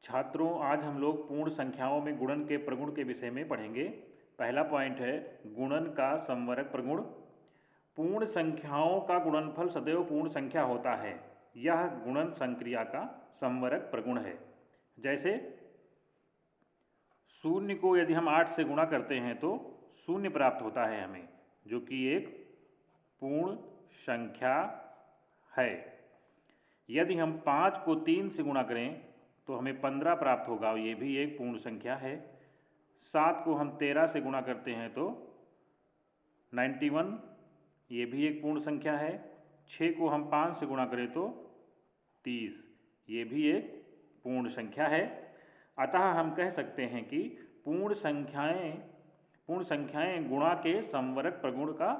छात्रों, आज हम लोग पूर्ण संख्याओं में गुणन के प्रगुण के विषय में पढ़ेंगे। पहला पॉइंट है गुणन का संवरक प्रगुण। पूर्ण संख्याओं का गुणनफल सदैव पूर्ण संख्या होता है। यह गुणन संक्रिया का संवरक प्रगुण है। जैसे शून्य को यदि हम 8 से गुणा करते हैं तो शून्य प्राप्त होता है हमें, जो कि एक पूर्ण संख्या है। यदि हम 5 को 3 से गुणा करें तो हमें 15 प्राप्त होगा, ये भी एक पूर्ण संख्या है। 7 को हम 13 से गुणा करते हैं तो 91, ये भी एक पूर्ण संख्या है। 6 को हम 5 से गुणा करें तो 30, ये भी एक पूर्ण संख्या है। अतः हम कह सकते हैं कि पूर्ण संख्याएं गुणा के संवरक प्रगुण का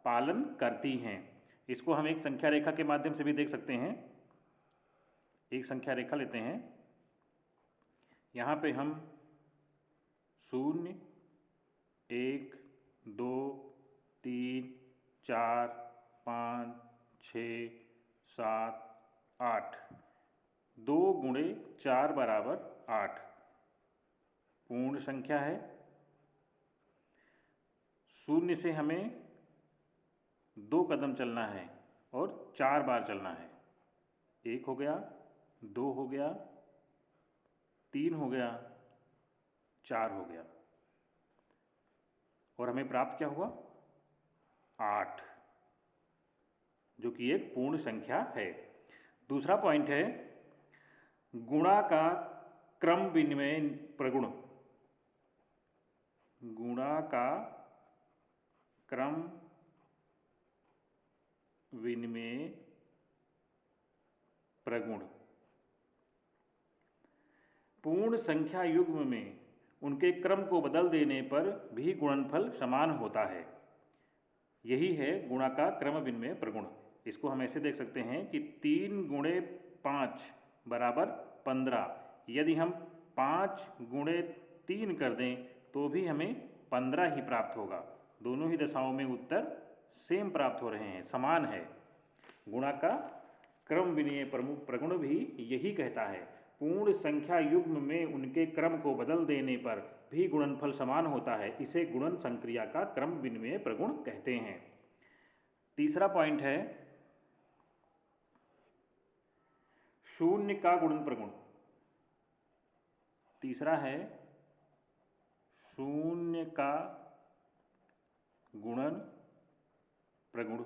पालन करती हैं। इसको हम एक संख्या रेखा के माध्यम से भी देख सकते हैं। एक संख्या रेखा लेते हैं। यहाँ पे हम 0, 1, 2, 3, 4, 5, 6, 7, 8, 2 गुणे 4 बराबर 8 पूर्ण संख्या है। 0 से हमें 2 कदम चलना है और 4 बार चलना है। 1 हो गया, 2 हो गया, 3 हो गया, 4 हो गया, और हमें प्राप्त क्या हुआ? 8, जो कि एक पूर्ण संख्या है। दूसरा पॉइंट है गुणा का क्रम विनिमय प्रगुण। गुणा का क्रम विनिमय प्रगुण। पूर्ण संख्या युग्म में उनके क्रम को बदल देने पर भी गुणनफल समान होता है। यही है गुणा का क्रम विनिमय प्रगुण। इसको हम ऐसे देख सकते हैं कि 3 गुणे 5 बराबर 15। यदि हम 5 गुणे 3 कर दें तो भी हमें 15 ही प्राप्त होगा। दोनों ही दशाओं में उत्तर सेम प्राप्त हो रहे हैं, समान है। गुणा का क्रम विनिमय प्रगुण भी यही कहता है, पूर्ण संख्या युग्म में उनके क्रम को बदल देने पर भी गुणनफल समान होता है। इसे गुणन संक्रिया का क्रम विनिमय प्रगुण कहते हैं। तीसरा पॉइंट है शून्य का गुणन प्रगुण। तीसरा है शून्य का गुणन प्रगुण।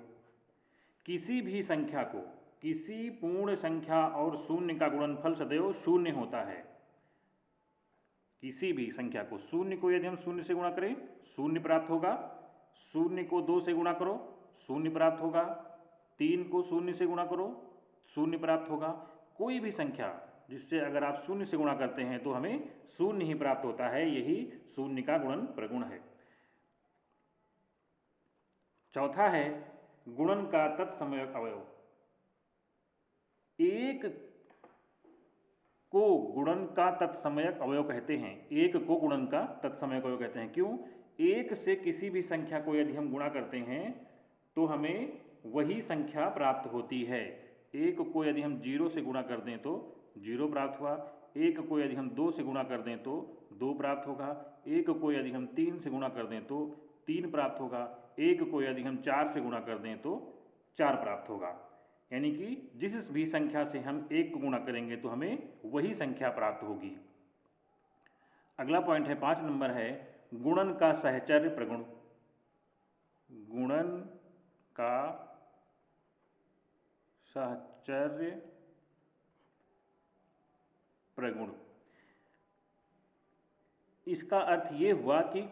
किसी भी संख्या को, किसी पूर्ण संख्या और शून्य का गुणनफल सदैव शून्य होता है। किसी भी संख्या को, शून्य को यदि हम 0 से गुणा करें शून्य प्राप्त होगा। 0 को 2 से गुणा करो शून्य प्राप्त होगा। 3 को 0 से गुणा करो शून्य प्राप्त होगा। कोई भी संख्या जिससे अगर आप 0 से गुणा करते हैं तो हमें शून्य ही प्राप्त होता है। यही शून्य का गुणन प्रगुण है। चौथा है गुणन का तत्समयक अवयव। एक को गुणन का तत्समयक अवयव कहते हैं। एक को गुणन का तत्समयक अवयव कहते हैं। क्यों? एक से किसी भी संख्या को यदि हम गुणा करते हैं तो हमें वही संख्या प्राप्त होती है। एक को यदि हम 0 से गुणा कर दें तो 0 प्राप्त हुआ। एक को यदि हम 2 से गुणा कर दें तो 2 प्राप्त होगा। एक को यदि हम 3 से गुणा कर दें तो 3 प्राप्त होगा। एक को यदि हम 4 से गुणा कर दें तो 4 प्राप्त होगा। यानी कि जिस भी संख्या से हम 1 को गुणा करेंगे तो हमें वही संख्या प्राप्त होगी। अगला पॉइंट है 5 नंबर है गुणन का सहचर्य प्रगुण। गुणन का सहचर्य प्रगुण। इसका अर्थ ये हुआ कि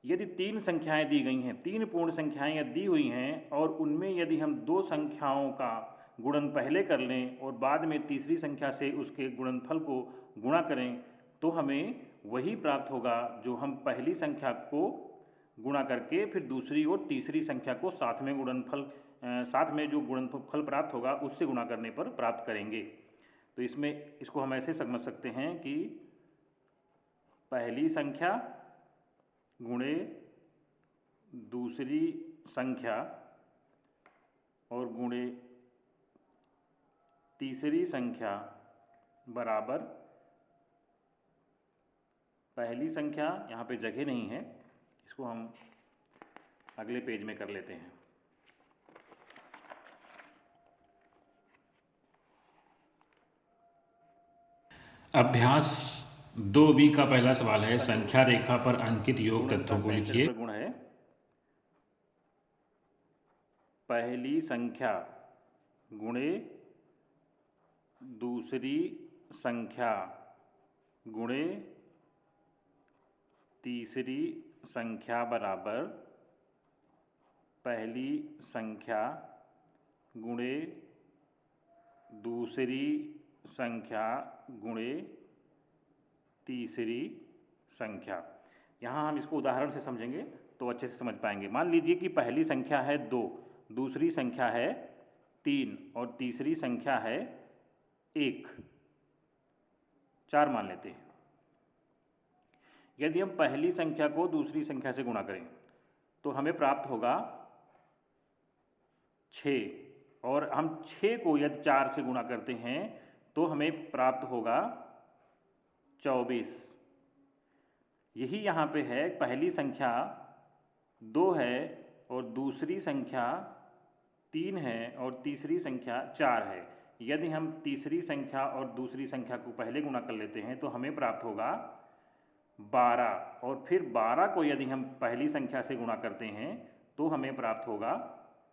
यदि 3 संख्याएं दी गई हैं, 3 पूर्ण संख्याएं दी हुई हैं और उनमें यदि हम 2 संख्याओं का गुणन पहले कर लें और बाद में तीसरी संख्या से उसके गुणनफल को गुणा करें तो हमें वही प्राप्त होगा जो हम पहली संख्या को गुणा करके फिर दूसरी और तीसरी संख्या को साथ में जो गुणनफल प्राप्त होगा उससे गुणा करने पर प्राप्त करेंगे। तो इसको हम ऐसे समझ सकते हैं कि पहली संख्या गुणे दूसरी संख्या और गुणे तीसरी संख्या बराबर पहली संख्या, यहाँ पे जगह नहीं है, इसको हम अगले पेज में कर लेते हैं। अभ्यास 2B का पहला सवाल है, संख्या रेखा पर अंकित योग तथ्यों को लिखिए। गुण है पहली संख्या गुणे दूसरी संख्या गुणे तीसरी संख्या बराबर पहली संख्या गुणे दूसरी संख्या गुणे तीसरी संख्या। यहाँ हम इसको उदाहरण से समझेंगे तो अच्छे से समझ पाएंगे। मान लीजिए कि पहली संख्या है 2, दूसरी संख्या है 3 और तीसरी संख्या है 1, 4 मान लेते हैं। यदि हम पहली संख्या को दूसरी संख्या से गुणा करें तो हमें प्राप्त होगा 6, और हम 6 को यदि 4 से गुणा करते हैं तो हमें प्राप्त होगा 24। यही यहाँ पे है, पहली संख्या 2 है और दूसरी संख्या 3 है और तीसरी संख्या 4 है। यदि हम तीसरी संख्या और दूसरी संख्या को पहले गुणा कर लेते हैं तो हमें प्राप्त होगा 12, और फिर 12 को यदि हम पहली संख्या से गुणा करते हैं तो हमें प्राप्त होगा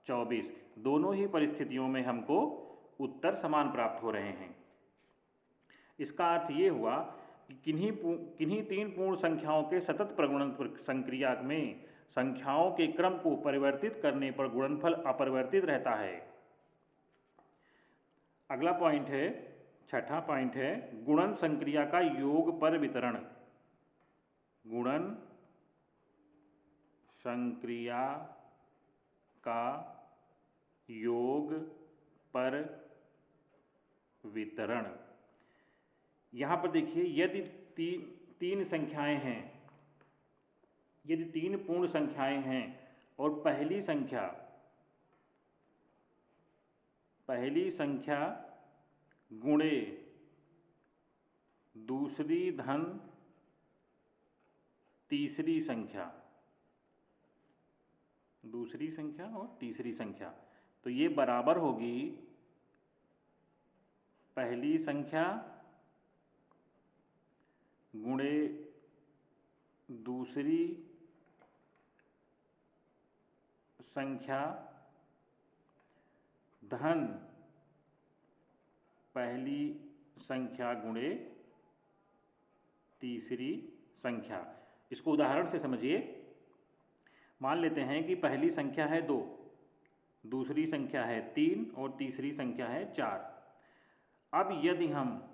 24। दोनों ही परिस्थितियों में हमको उत्तर समान प्राप्त हो रहे हैं। इसका अर्थ ये हुआ कि किन्हीं 3 पूर्ण संख्याओं के सतत प्रगुणन संक्रिया में संख्याओं के क्रम को परिवर्तित करने पर गुणनफल अपरिवर्तित रहता है। अगला पॉइंट है, छठा पॉइंट है, गुणन संक्रिया का योग पर वितरण। गुणन संक्रिया का योग पर वितरण। यहाँ पर देखिए, यदि तीन संख्याएं हैं, यदि 3 पूर्ण संख्याएं हैं और पहली संख्या गुणे दूसरी धन तीसरी संख्या, दूसरी संख्या और तीसरी संख्या, तो ये बराबर होगी पहली संख्या गुणे दूसरी संख्या धन पहली संख्या गुणे तीसरी संख्या। इसको उदाहरण से समझिए। मान लेते हैं कि पहली संख्या है 2, दूसरी संख्या है 3 और तीसरी संख्या है 4। अब यदि हम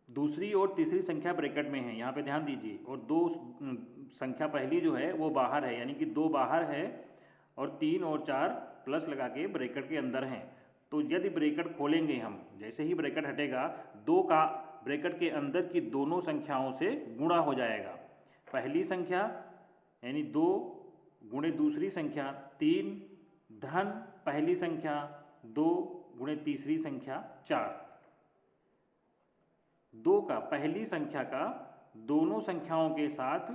दूसरी और तीसरी संख्या ब्रैकेट में है, यहाँ पे ध्यान दीजिए, और 2 संख्या पहली जो है वो बाहर है, यानी कि 2 बाहर है और 3 और 4 प्लस लगा के ब्रैकेट के अंदर हैं। तो यदि ब्रैकेट खोलेंगे हम, जैसे ही ब्रैकेट हटेगा 2 का ब्रैकेट के अंदर की दोनों संख्याओं से गुणा हो जाएगा। पहली संख्या यानी 2 गुणे दूसरी संख्या 3 धन पहली संख्या 2 गुणे तीसरी संख्या 4। 2 का पहली संख्या का दोनों संख्याओं के साथ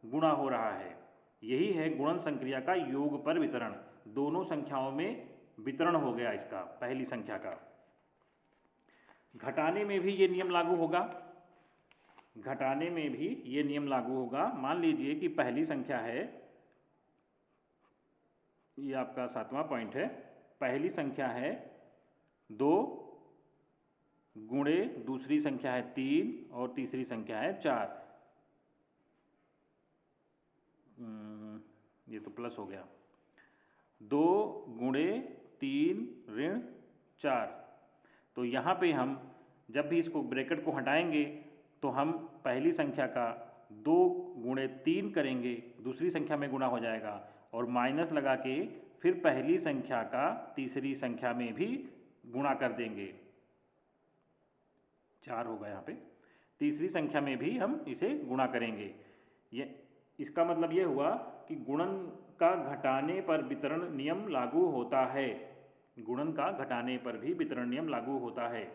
गुणा हो रहा है। यही है गुणन संक्रिया का योग पर वितरण। दोनों संख्याओं में वितरण हो गया इसका, पहली संख्या का। घटाने में भी ये नियम लागू होगा, घटाने में भी ये नियम लागू होगा। मान लीजिए कि पहली संख्या है, ये आपका 7वां पॉइंट है, पहली संख्या है 2 गुणे दूसरी संख्या है 3 और तीसरी संख्या है 4। ये तो प्लस हो गया, 2 गुणे 3 ऋण 4। तो यहाँ पे हम जब भी इसको ब्रैकेट को हटाएंगे तो हम पहली संख्या का 2 गुणे 3 करेंगे, दूसरी संख्या में गुणा हो जाएगा, और माइनस लगा के फिर पहली संख्या का तीसरी संख्या में भी गुणा कर देंगे, 4 होगा यहाँ पे। तीसरी संख्या में भी हम इसे गुणा करेंगे। ये इसका मतलब ये हुआ कि गुणन का घटाने पर वितरण नियम लागू होता है। गुणन का घटाने पर भी वितरण नियम लागू होता है।